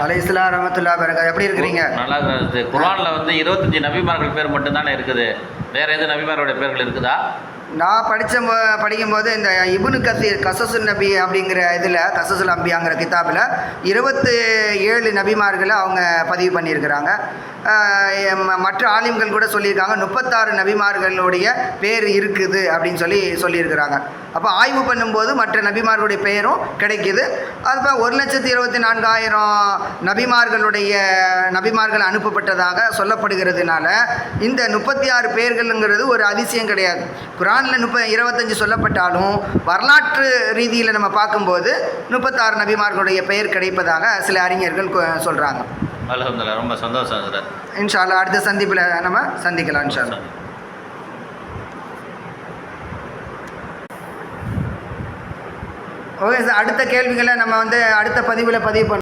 அலைஹிஸ்ஸலாம் ரஹ்மத்துல்லாஹி வபரகாத்துஹு. எப்படி இருக்கிறீங்க? நல்லா இருக்குது. குர்ஆன்ல வந்து 25 நபிமார்கள் பேர் மட்டும்தானே இருக்குது. வேற எது நபிமார்களுடைய பேர்கள் இருக்குதா? நான் படிக்கும்போது இந்த இப்னு கசீர் கசசுன் நபி அப்படிங்கிற இதில் கசசுல் அம்பியாங்கிற கிதாபில் 27 நபிமார்களை அவங்க பதிவு பண்ணியிருக்கிறாங்க. மற்ற ஆலிம்கள் கூட சொல்லியிருக்காங்க 36 நபிமார்களுடைய பேர் இருக்குது அப்படின்னு சொல்லியிருக்கிறாங்க. அப்போ ஆய்வு பண்ணும்போது மற்ற நபிமார்களுடைய பெயரும் கிடைக்கிது. அது 1,24,000 நபிமார்கள் அனுப்பப்பட்டதாக சொல்லப்படுகிறதுனால இந்த 36 பேர்களுங்கிறது ஒரு அதிசயம் கிடையாது. குர்ஆனில் 25 சொல்லப்பட்டாலும் வரலாற்று ரீதியில் நம்ம பார்க்கும்போது 36 நபிமார்களுடைய பெயர் கிடைப்பதாக சில அறிஞர்கள் சொல்கிறாங்க. அல்ஹம்துலில்லாஹ், ரொம்ப சந்தோஷம் சார். இன்ஷா அல்லாஹ் அடுத்த சந்திப்பில் நம்ம சந்திக்கலாம் இன்ஷா அல்லாஹ். ஓகே சார், அடுத்த கேள்விகளை நம்ம அடுத்த பதிவில் பதிவு பண்ண